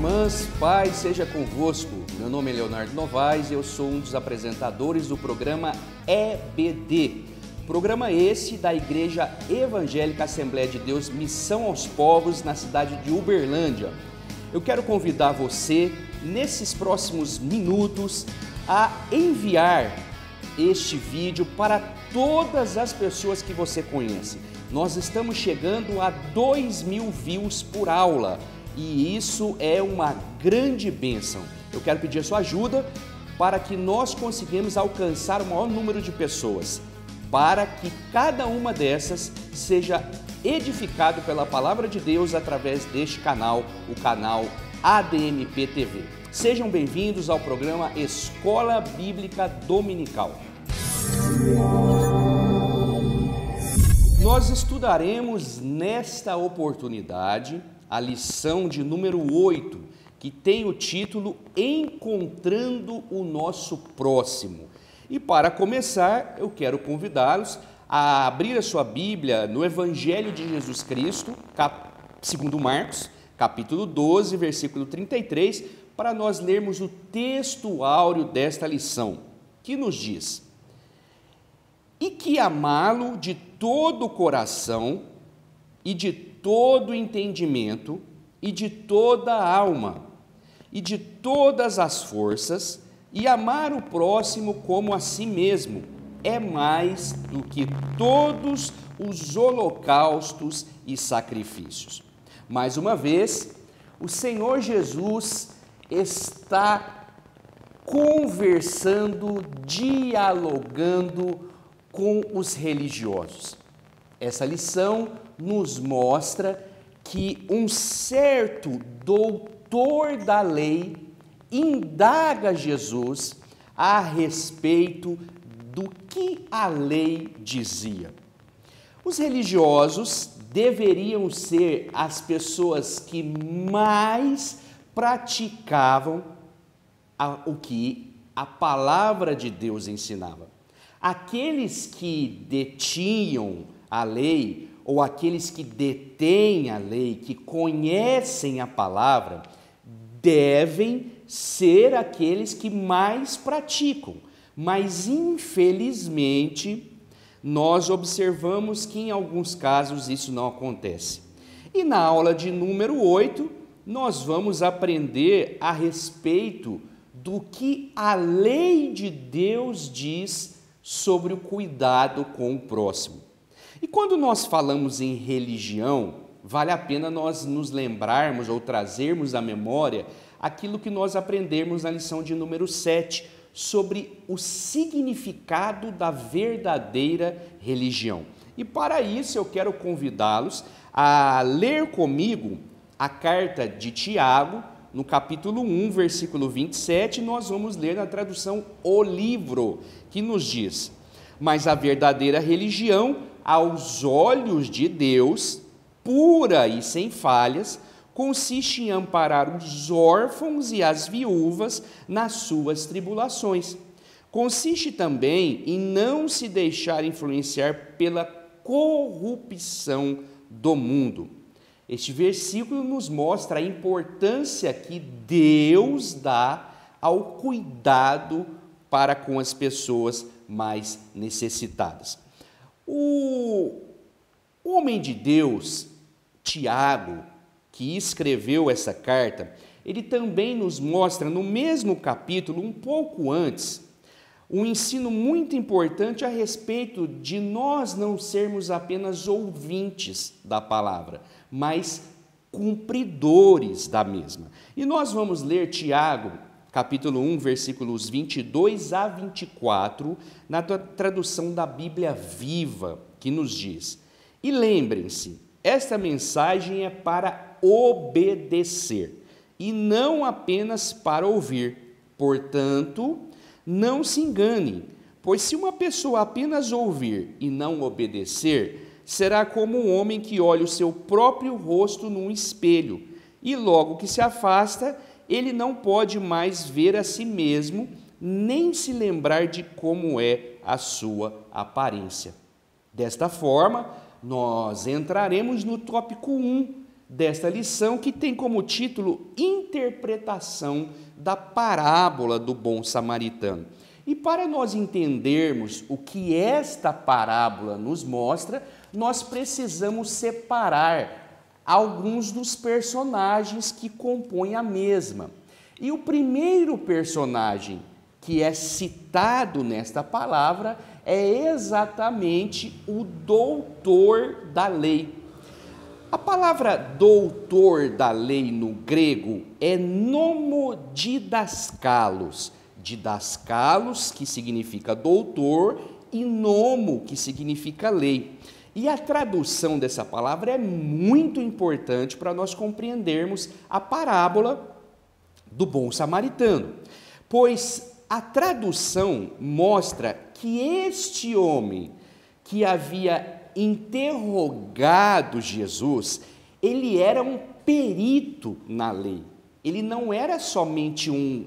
irmãs, paz seja convosco. Meu nome é Leonardo Novaes e eu sou um dos apresentadores do programa EBD. Programa esse da Igreja Evangélica Assembleia de Deus Missão aos Povos, na cidade de Uberlândia. Eu quero convidar você, nesses próximos minutos, a enviar este vídeo para todas as pessoas que você conhece. Nós estamos chegando a 2.000 views por aula e isso é uma grande bênção. Eu quero pedir a sua ajuda para que nós consigamos alcançar o maior número de pessoas, para que cada uma dessas seja edificado pela Palavra de Deus através deste canal, o canal ADMP TV. Sejam bem-vindos ao programa Escola Bíblica Dominical. Nós estudaremos nesta oportunidade a lição de número 8, que tem o título Encontrando o Nosso Próximo. E para começar, eu quero convidá-los a abrir a sua Bíblia no Evangelho de Jesus Cristo, segundo Marcos, capítulo 12, versículo 33, para nós lermos o texto áureo desta lição, que nos diz: e que amá-lo de todo o coração, e de todo o entendimento, e de toda a alma, e de todas as forças, e amar o próximo como a si mesmo, é mais do que todos os holocaustos e sacrifícios. Mais uma vez, o Senhor Jesus está conversando, dialogando com os religiosos. Essa lição nos mostra que um certo doutor da lei indaga Jesus a respeito do que a lei dizia. Os religiosos deveriam ser as pessoas que mais praticavam o que a palavra de Deus ensinava. Aqueles que detinham a lei, ou aqueles que detêm a lei, que conhecem a palavra, devem ser aqueles que mais praticam. Mas, infelizmente, nós observamos que em alguns casos isso não acontece. E na aula de número 8, nós vamos aprender a respeito do que a lei de Deus diz sobre o cuidado com o próximo. E quando nós falamos em religião, vale a pena nós nos lembrarmos ou trazermos à memória aquilo que nós aprendemos na lição de número 7, sobre o significado da verdadeira religião. E para isso eu quero convidá-los a ler comigo a carta de Tiago, no capítulo 1, versículo 27, nós vamos ler na tradução O Livro, que nos diz: mas a verdadeira religião, aos olhos de Deus, pura e sem falhas, consiste em amparar os órfãos e as viúvas nas suas tribulações. Consiste também em não se deixar influenciar pela corrupção do mundo. Este versículo nos mostra a importância que Deus dá ao cuidado para com as pessoas mais necessitadas. O homem de Deus, Tiago, que escreveu essa carta, ele também nos mostra no mesmo capítulo, um pouco antes, um ensino muito importante a respeito de nós não sermos apenas ouvintes da palavra, mas cumpridores da mesma. E nós vamos ler Tiago, capítulo 1, versículos 22 a 24, na tradução da Bíblia Viva, que nos diz: e lembrem-se, esta mensagem é para obedecer, e não apenas para ouvir. Portanto, não se engane, pois se uma pessoa apenas ouvir e não obedecer, será como um homem que olha o seu próprio rosto num espelho, e logo que se afasta, ele não pode mais ver a si mesmo, nem se lembrar de como é a sua aparência. Desta forma, nós entraremos no tópico 1 desta lição, que tem como título Interpretação da parábola do bom samaritano. E para nós entendermos o que esta parábola nos mostra, nós precisamos separar alguns dos personagens que compõem a mesma. E o primeiro personagem que é citado nesta palavra é exatamente o doutor da lei. A palavra doutor da lei no grego é nomodidaskalos. Didaskalos, que significa doutor, e nomo, que significa lei. E a tradução dessa palavra é muito importante para nós compreendermos a parábola do bom samaritano, pois a tradução mostra que este homem que havia interrogado Jesus, ele era um perito na lei. Ele não era somente um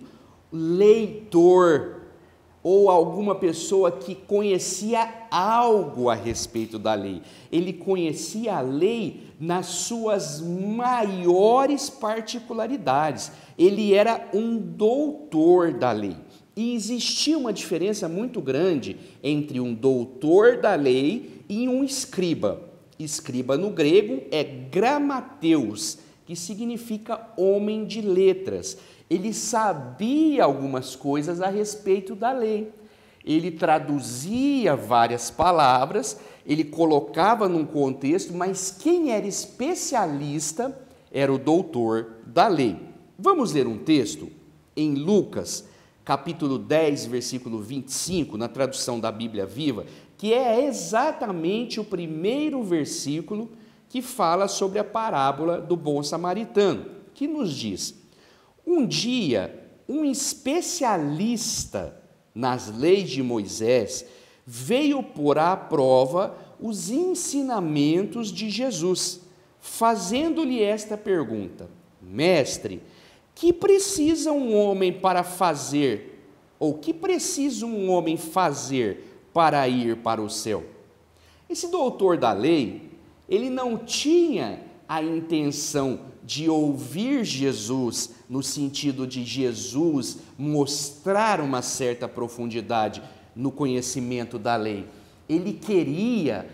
leitor ou alguma pessoa que conhecia algo a respeito da lei. Ele conhecia a lei nas suas maiores particularidades. Ele era um doutor da lei. E existia uma diferença muito grande entre um doutor da lei e um escriba. Escriba no grego é gramateus, que significa homem de letras. Ele sabia algumas coisas a respeito da lei. Ele traduzia várias palavras, ele colocava num contexto, mas quem era especialista era o doutor da lei. Vamos ler um texto em Lucas, capítulo 10, versículo 25, na tradução da Bíblia Viva, que é exatamente o primeiro versículo que fala sobre a parábola do bom samaritano, que nos diz: um dia, um especialista nas leis de Moisés veio pôr à prova os ensinamentos de Jesus, fazendo-lhe esta pergunta: Mestre, que precisa um homem para fazer, ou que precisa um homem fazer para ir para o céu? Esse doutor da lei, ele não tinha a intenção de ouvir Jesus no sentido de Jesus mostrar uma certa profundidade no conhecimento da lei. Ele queria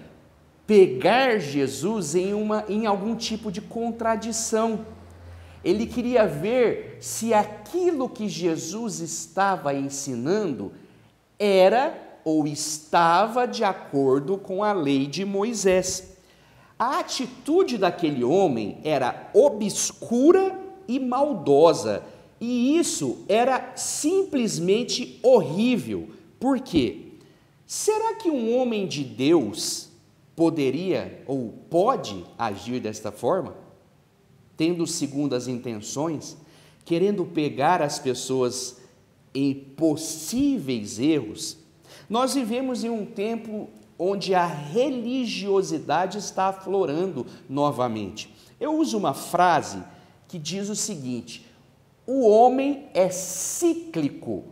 pegar Jesus em algum tipo de contradição. Ele queria ver se aquilo que Jesus estava ensinando era ou estava de acordo com a lei de Moisés. A atitude daquele homem era obscura e maldosa, e isso era simplesmente horrível. Por quê? Será que um homem de Deus poderia ou pode agir desta forma? Tendo segundas intenções, querendo pegar as pessoas em possíveis erros? Nós vivemos em um tempo onde a religiosidade está aflorando novamente. Eu uso uma frase que diz o seguinte: o homem é cíclico.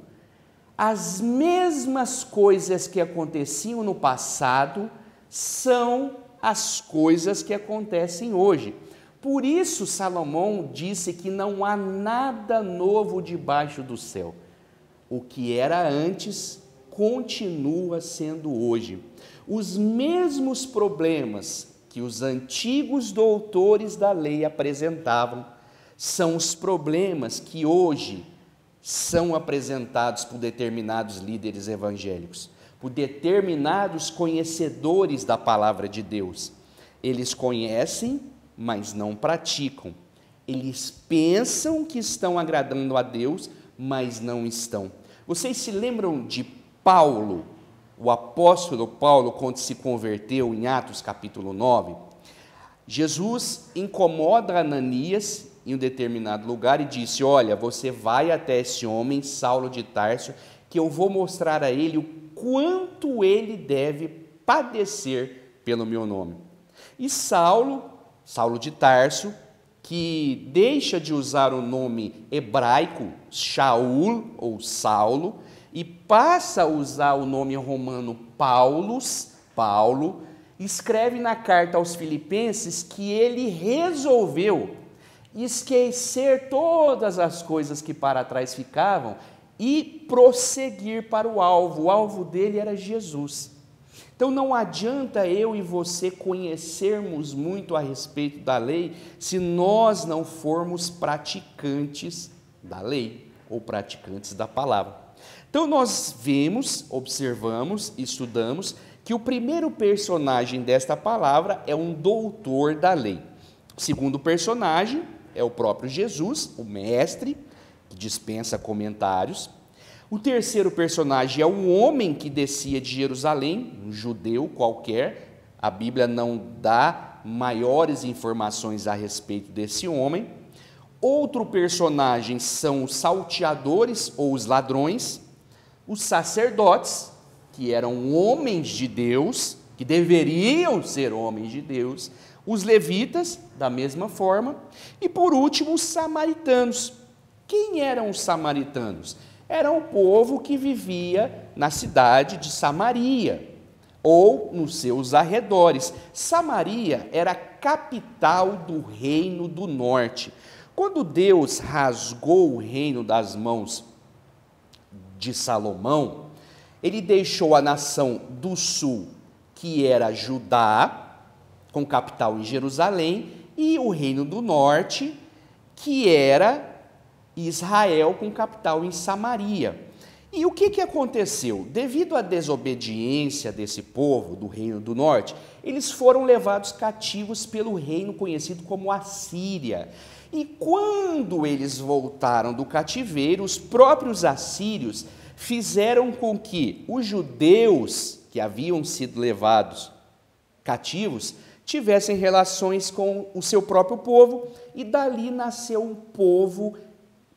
As mesmas coisas que aconteciam no passado são as coisas que acontecem hoje. Por isso Salomão disse que não há nada novo debaixo do céu. O que era antes continua sendo hoje. Os mesmos problemas que os antigos doutores da lei apresentavam são os problemas que hoje são apresentados por determinados líderes evangélicos, por determinados conhecedores da palavra de Deus. Eles conhecem, mas não praticam. Eles pensam que estão agradando a Deus, mas não estão. Vocês se lembram de Paulo, o apóstolo Paulo, quando se converteu em Atos capítulo 9? Jesus incomoda Ananias em um determinado lugar e disse: olha, você vai até esse homem, Saulo de Tarso, que eu vou mostrar a ele o quanto ele deve padecer pelo meu nome. E Saulo de Tarso, que deixa de usar o nome hebraico Shaul ou Saulo e passa a usar o nome romano Paulo, escreve na carta aos Filipenses que ele resolveu esquecer todas as coisas que para trás ficavam e prosseguir para o alvo. O alvo dele era Jesus. Então não adianta eu e você conhecermos muito a respeito da lei se nós não formos praticantes da lei ou praticantes da palavra. Então nós vemos, observamos, estudamos que o primeiro personagem desta palavra é um doutor da lei. O segundo personagem é o próprio Jesus, o mestre, que dispensa comentários. O terceiro personagem é um homem que descia de Jerusalém, um judeu qualquer. A Bíblia não dá maiores informações a respeito desse homem. Outro personagem são os salteadores ou os ladrões, os sacerdotes, que eram homens de Deus, que deveriam ser homens de Deus, os levitas, da mesma forma, e por último os samaritanos. Quem eram os samaritanos? Era um povo que vivia na cidade de Samaria, ou nos seus arredores. Samaria era a capital do reino do norte. Quando Deus rasgou o reino das mãos de Salomão, ele deixou a nação do sul, que era Judá, com capital em Jerusalém, e o reino do norte, que era Israel, com capital em Samaria. E o que aconteceu? Devido à desobediência desse povo do reino do norte, eles foram levados cativos pelo reino conhecido como Assíria. E quando eles voltaram do cativeiro, os próprios assírios fizeram com que os judeus que haviam sido levados cativos tivessem relações com o seu próprio povo, e dali nasceu um povo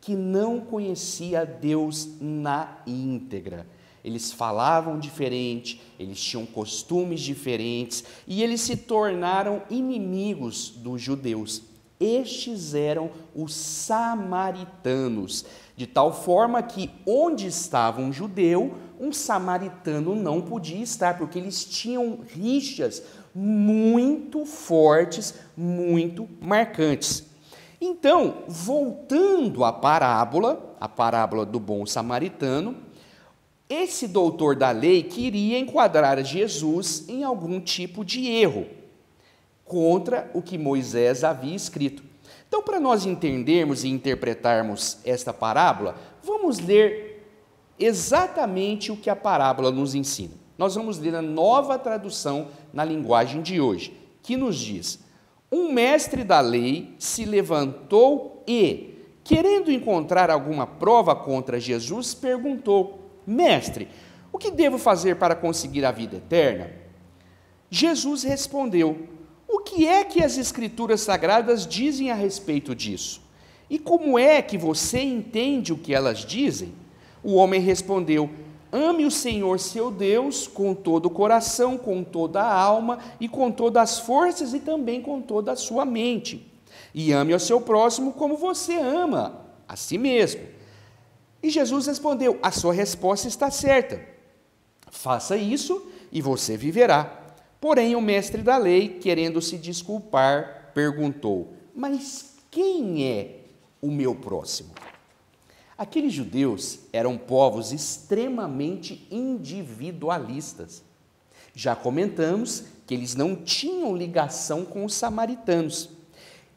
que não conhecia Deus na íntegra. Eles falavam diferente, eles tinham costumes diferentes, e eles se tornaram inimigos dos judeus. Estes eram os samaritanos, de tal forma que onde estava um judeu, um samaritano não podia estar, porque eles tinham rixas muito fortes, muito marcantes. Então, voltando à parábola do bom samaritano, esse doutor da lei queria enquadrar Jesus em algum tipo de erro contra o que Moisés havia escrito. Então, para nós entendermos e interpretarmos esta parábola, vamos ler exatamente o que a parábola nos ensina. Nós vamos ler a Nova Tradução na linguagem de hoje, que nos diz: um mestre da lei se levantou e, querendo encontrar alguma prova contra Jesus, perguntou: mestre, o que devo fazer para conseguir a vida eterna? Jesus respondeu: o que é que as Escrituras Sagradas dizem a respeito disso? E como é que você entende o que elas dizem? O homem respondeu: ame o Senhor seu Deus com todo o coração, com toda a alma e com todas as forças e também com toda a sua mente. E ame ao seu próximo como você ama a si mesmo. E Jesus respondeu: a sua resposta está certa. Faça isso e você viverá. Porém, o mestre da lei, querendo se desculpar, perguntou: mas quem é o meu próximo? Aqueles judeus eram povos extremamente individualistas. Já comentamos que eles não tinham ligação com os samaritanos.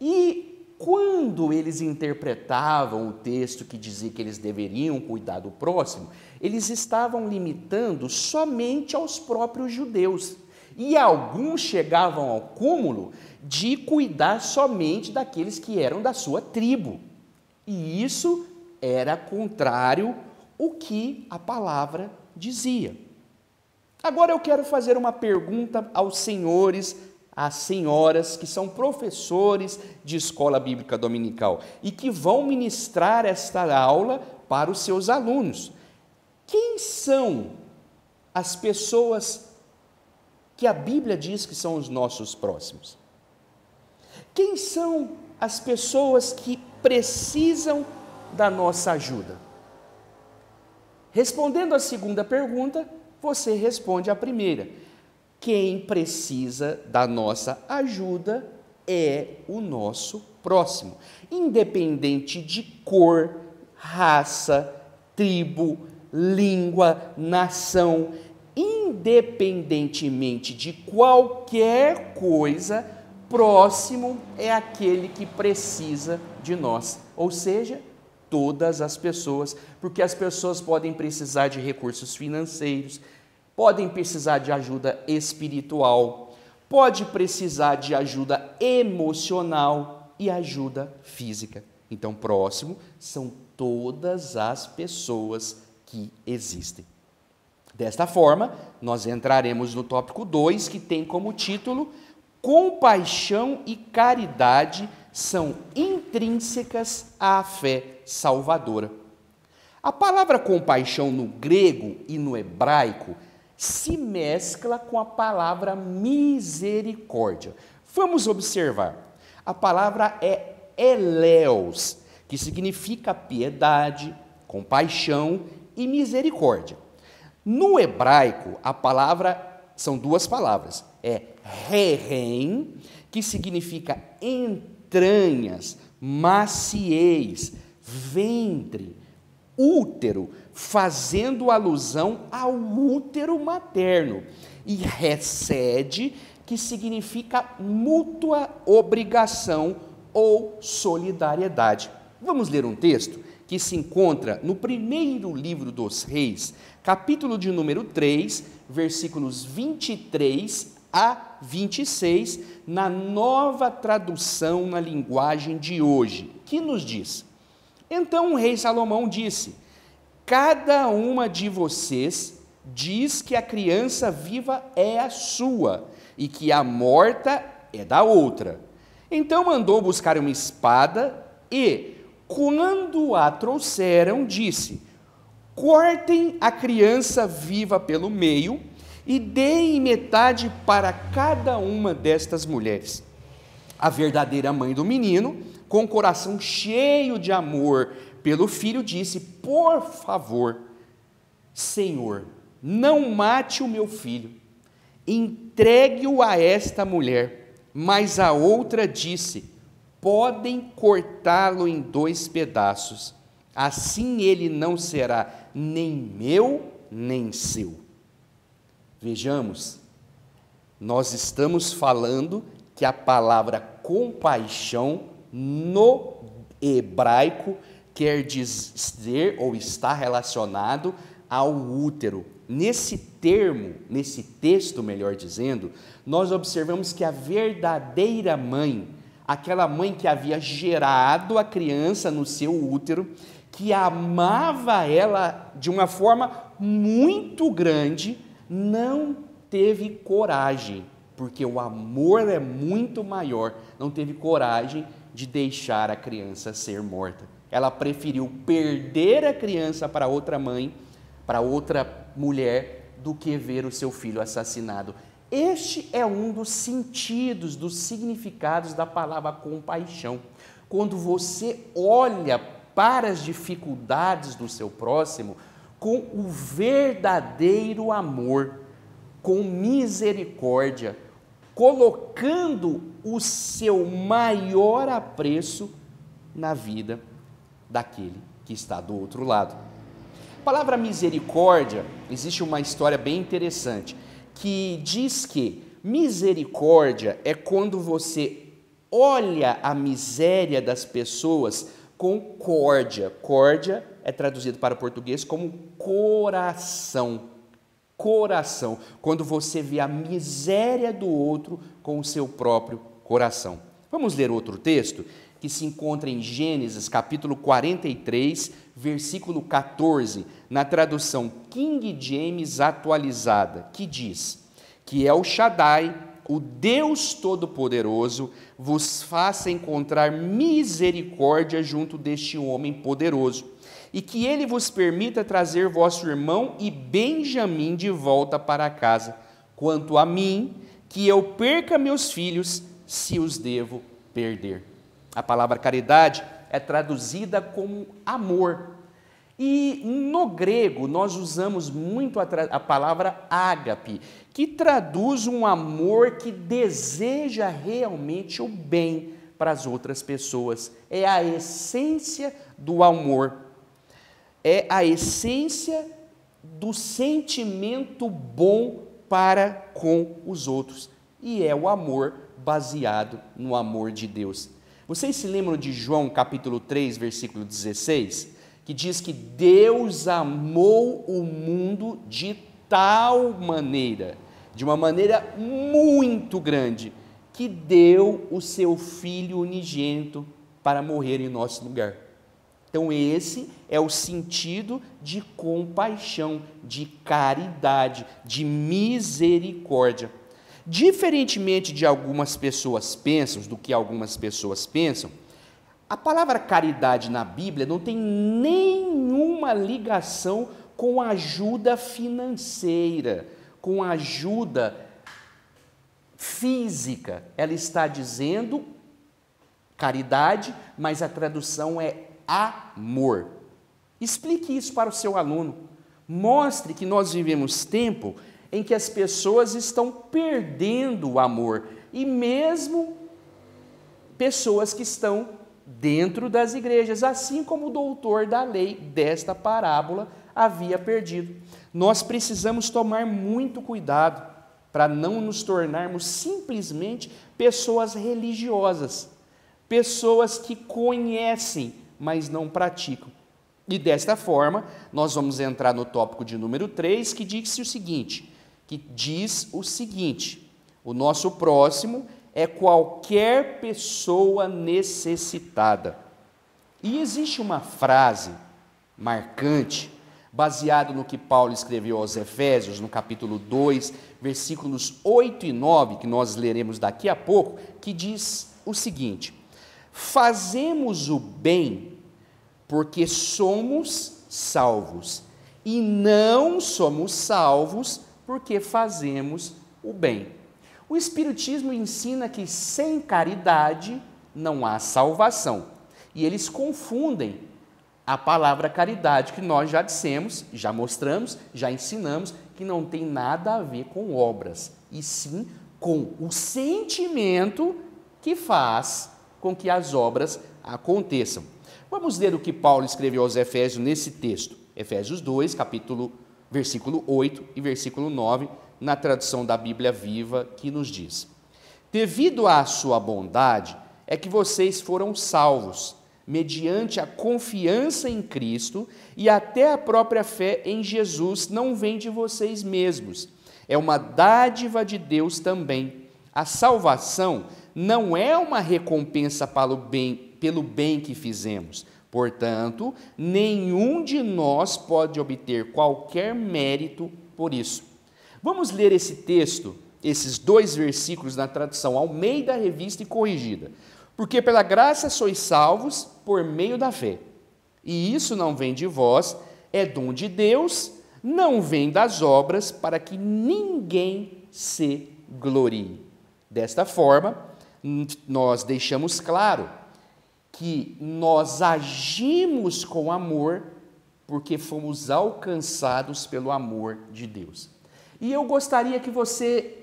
E quando eles interpretavam o texto que dizia que eles deveriam cuidar do próximo, eles estavam limitando somente aos próprios judeus. E alguns chegavam ao cúmulo de cuidar somente daqueles que eram da sua tribo. E isso era contrário ao que a palavra dizia. Agora eu quero fazer uma pergunta aos senhores, às senhoras que são professores de escola bíblica dominical e que vão ministrar esta aula para os seus alunos. Quem são as pessoas que a Bíblia diz que são os nossos próximos? Quem são as pessoas que precisam da nossa ajuda? Respondendo à segunda pergunta, você responde à primeira. quem precisa da nossa ajuda é o nosso próximo, independente de cor, raça, tribo, língua, nação, independentemente de qualquer coisa, próximo é aquele que precisa de nós, ou seja, todas as pessoas, porque as pessoas podem precisar de recursos financeiros, podem precisar de ajuda espiritual, pode precisar de ajuda emocional e ajuda física. Então, próximo são todas as pessoas que existem. Desta forma, nós entraremos no tópico 2, que tem como título: compaixão e caridade são intrínsecas à fé salvadora. A palavra compaixão no grego e no hebraico se mescla com a palavra misericórdia. Vamos observar. A palavra é eleos, que significa piedade, compaixão e misericórdia. No hebraico, a palavra são duas palavras. É rerem, que significa entranhas, maciez, ventre, útero, fazendo alusão ao útero materno, e recede, que significa mútua obrigação ou solidariedade. Vamos ler um texto que se encontra no primeiro livro dos Reis, capítulo de número 3, versículos 23 a 26, na Nova Tradução na linguagem de hoje, que nos diz: Então o rei Salomão disse: cada uma de vocês diz que a criança viva é a sua e que a morta é da outra. Então mandou buscar uma espada e, quando a trouxeram, disse: cortem a criança viva pelo meio e deem metade para cada uma destas mulheres. A verdadeira mãe do menino, com o coração cheio de amor pelo filho, disse: por favor, Senhor, não mate o meu filho, entregue-o a esta mulher. Mas a outra disse: podem cortá-lo em 2 pedaços, assim ele não será nem meu, nem seu. Vejamos, nós estamos falando que a palavra compaixão no hebraico quer dizer ou está relacionado ao útero. Nesse termo, nesse texto, melhor dizendo, nós observamos que a verdadeira mãe, aquela mãe que havia gerado a criança no seu útero, que amava ela de uma forma muito grande, não teve coragem, porque o amor é muito maior, não teve coragem de deixar a criança ser morta. Ela preferiu perder a criança para outra mãe, para outra mulher, do que ver o seu filho assassinado. Este é um dos sentidos, dos significados da palavra compaixão. Quando você olha para as dificuldades do seu próximo com o verdadeiro amor, com misericórdia, colocando o seu maior apreço na vida daquele que está do outro lado. A palavra misericórdia, existe uma história bem interessante, que diz que misericórdia é quando você olha a miséria das pessoas com córdia. Córdia é traduzido para o português como coração. Coração, quando você vê a miséria do outro com o seu próprio coração. Vamos ler outro texto que se encontra em Gênesis, capítulo 43, versículo 14, na tradução King James atualizada, que diz: que El Shaddai, o Deus Todo-Poderoso, vos faça encontrar misericórdia junto deste homem poderoso, e que ele vos permita trazer vosso irmão e Benjamim de volta para casa. Quanto a mim, que eu perca meus filhos, se os devo perder. A palavra caridade é traduzida como amor. E no grego nós usamos muito a palavra ágape, que traduz um amor que deseja realmente o bem para as outras pessoas. É a essência do amor, é a essência do sentimento bom para com os outros. E é o amor baseado no amor de Deus. Vocês se lembram de João capítulo 3, versículo 16? Que diz que Deus amou o mundo de tal maneira, de uma maneira muito grande, que deu o seu Filho unigênito para morrer em nosso lugar. Então esse é o sentido de compaixão, de caridade, de misericórdia. Diferentemente de algumas pessoas pensam, do que algumas pessoas pensam, a palavra caridade na Bíblia não tem nenhuma ligação com ajuda financeira, com ajuda física. Ela está dizendo caridade, mas a tradução é amor. Explique isso para o seu aluno. Mostre que nós vivemos tempo em que as pessoas estão perdendo o amor, e mesmo pessoas que estão dentro das igrejas, assim como o doutor da lei desta parábola havia perdido. Nós precisamos tomar muito cuidado para não nos tornarmos simplesmente pessoas religiosas, pessoas que conhecem, mas não praticam. E desta forma, nós vamos entrar no tópico de número 3, que diz o seguinte: o nosso próximo é qualquer pessoa necessitada. E existe uma frase marcante, baseada no que Paulo escreveu aos Efésios, no capítulo 2, versículos 8 e 9, que nós leremos daqui a pouco, que diz o seguinte: fazemos o bem porque somos salvos, e não somos salvos porque fazemos o bem. O Espiritismo ensina que sem caridade não há salvação. E eles confundem a palavra caridade, que nós já dissemos, já mostramos, já ensinamos, que não tem nada a ver com obras, e sim com o sentimento que faz com que as obras aconteçam. Vamos ler o que Paulo escreveu aos Efésios nesse texto. Efésios 2, versículo 8 e versículo 9, na tradução da Bíblia Viva, que nos diz: devido à sua bondade é que vocês foram salvos, mediante a confiança em Cristo, e até a própria fé em Jesus não vem de vocês mesmos, é uma dádiva de Deus também. A salvação não é uma recompensa pelo bem que fizemos, portanto, nenhum de nós pode obter qualquer mérito por isso. Vamos ler esse texto, esses 2 versículos na tradução Almeida, Revista e Corrigida. Porque pela graça sois salvos por meio da fé. E isso não vem de vós, é dom de Deus, não vem das obras, para que ninguém se glorie. Desta forma, nós deixamos claro que nós agimos com amor porque fomos alcançados pelo amor de Deus. E eu gostaria que você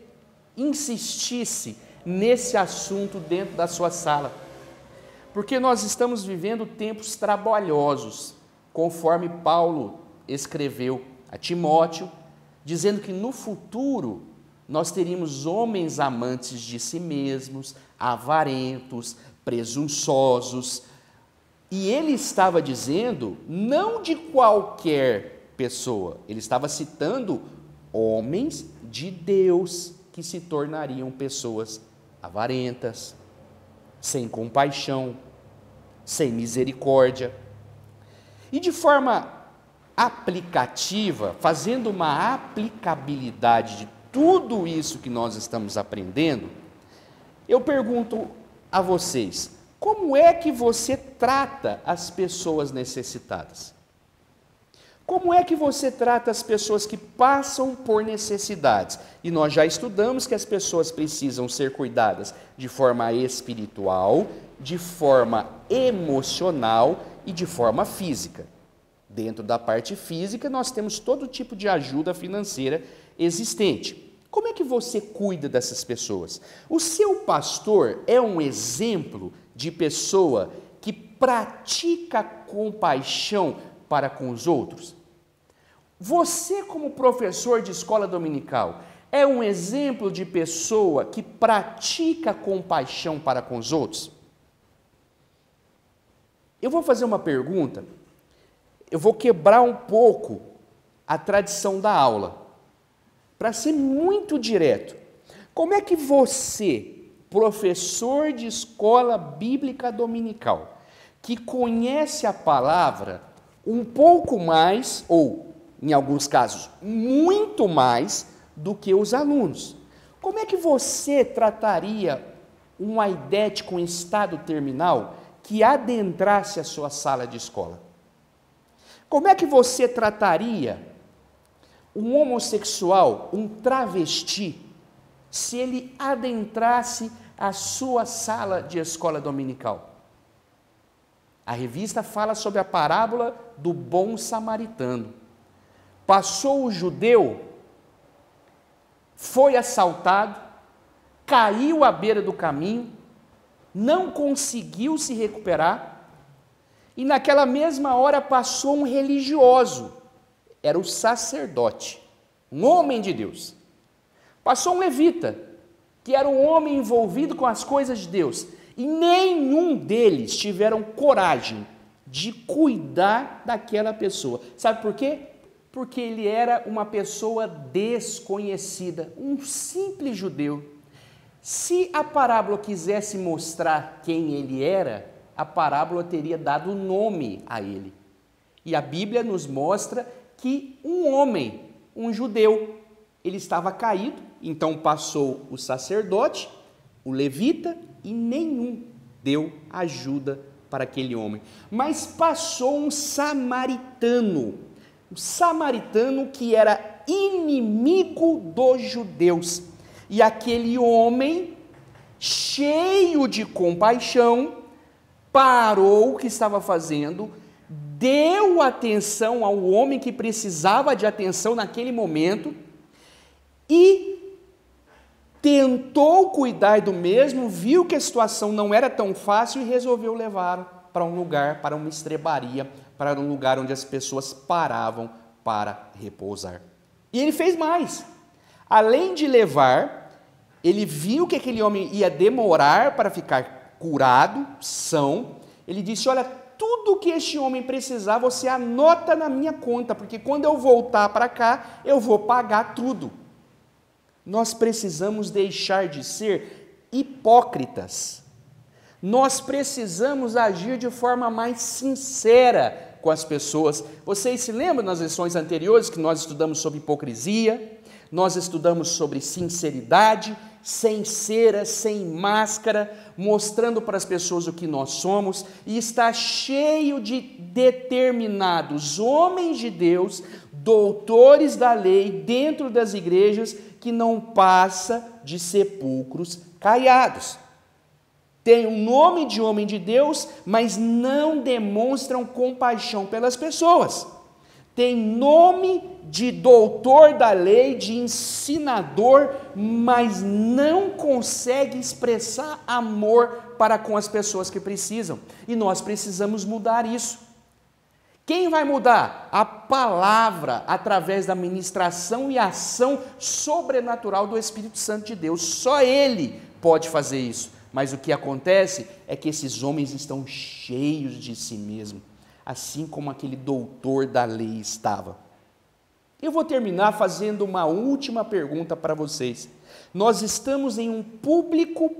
insistisse nesse assunto dentro da sua sala, porque nós estamos vivendo tempos trabalhosos, conforme Paulo escreveu a Timóteo, dizendo que no futuro nós teríamos homens amantes de si mesmos, avarentos, presunçosos, e ele estava dizendo não de qualquer pessoa, ele estava citando homens de Deus que se tornariam pessoas avarentas, sem compaixão, sem misericórdia. E de forma aplicativa, fazendo uma aplicabilidade de tudo isso que nós estamos aprendendo, eu pergunto a vocês: como é que você trata as pessoas necessitadas? Como é que você trata as pessoas que passam por necessidades? E nós já estudamos que as pessoas precisam ser cuidadas de forma espiritual, de forma emocional e de forma física. Dentro da parte física, nós temos todo tipo de ajuda financeira existente. Como é que você cuida dessas pessoas? O seu pastor é um exemplo de pessoa que pratica compaixão para com os outros? Você, como professor de escola dominical, é um exemplo de pessoa que pratica compaixão para com os outros? Eu vou fazer uma pergunta, eu vou quebrar um pouco a tradição da aula, para ser muito direto. Como é que você, professor de escola bíblica dominical, que conhece a palavra um pouco mais, ou em alguns casos, muito mais do que os alunos, como é que você trataria um aidético em estado terminal que adentrasse a sua sala de escola? Como é que você trataria um homossexual, um travesti, se ele adentrasse a sua sala de escola dominical? A revista fala sobre a parábola do bom samaritano. Passou o judeu, foi assaltado, caiu à beira do caminho, não conseguiu se recuperar, e naquela mesma hora passou um religioso, era o sacerdote, um homem de Deus. Passou um levita, que era um homem envolvido com as coisas de Deus, e nenhum deles tiveram coragem de cuidar daquela pessoa. Sabe por quê? Porque ele era uma pessoa desconhecida, um simples judeu. Se a parábola quisesse mostrar quem ele era, a parábola teria dado nome a ele. E a Bíblia nos mostra que um homem, um judeu, ele estava caído, então passou o sacerdote, o levita, e nenhum deu ajuda para aquele homem. Mas passou um samaritano que era inimigo dos judeus. E aquele homem, cheio de compaixão, parou o que estava fazendo, deu atenção ao homem que precisava de atenção naquele momento e tentou cuidar do mesmo, viu que a situação não era tão fácil e resolveu levar para um lugar, para uma estrebaria, para um lugar onde as pessoas paravam para repousar. E ele fez mais. Além de levar, ele viu que aquele homem ia demorar para ficar curado, são. Ele disse: olha, tudo que este homem precisar, você anota na minha conta, porque quando eu voltar para cá, eu vou pagar tudo. Nós precisamos deixar de ser hipócritas. Nós precisamos agir de forma mais sincera com as pessoas. Vocês se lembram nas lições anteriores que nós estudamos sobre hipocrisia? Nós estudamos sobre sinceridade, sem cera, sem máscara, mostrando para as pessoas o que nós somos, e está cheio de determinados homens de Deus, doutores da lei, dentro das igrejas, que não passa de sepulcros caiados. Tem o nome de homem de Deus, mas não demonstram compaixão pelas pessoas. Tem nome de doutor da lei, de ensinador, mas não consegue expressar amor para com as pessoas que precisam. E nós precisamos mudar isso. Quem vai mudar? A palavra, através da ministração e ação sobrenatural do Espírito Santo de Deus. Só Ele pode fazer isso. Mas o que acontece é que esses homens estão cheios de si mesmos, assim como aquele doutor da lei estava. Eu vou terminar fazendo uma última pergunta para vocês. Nós estamos em um público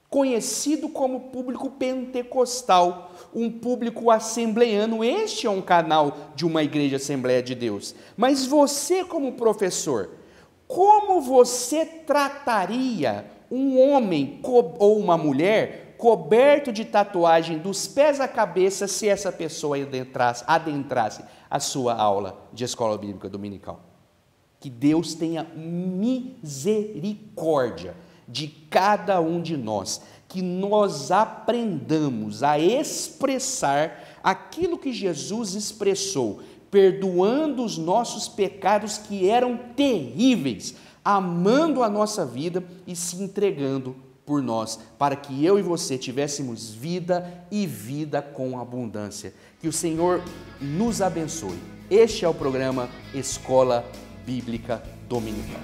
conhecido como público pentecostal, um público assembleiano. Este é um canal de uma igreja Assembleia de Deus. Mas você, como professor, como você trataria um homem ou uma mulher coberto de tatuagem dos pés à cabeça se essa pessoa adentrasse a sua aula de escola bíblica dominical? Que Deus tenha misericórdia de cada um de nós, que nós aprendamos a expressar aquilo que Jesus expressou, perdoando os nossos pecados que eram terríveis, amando a nossa vida e se entregando por nós, para que eu e você tivéssemos vida e vida com abundância. Que o Senhor nos abençoe. Este é o programa Escola Bíblica Dominical.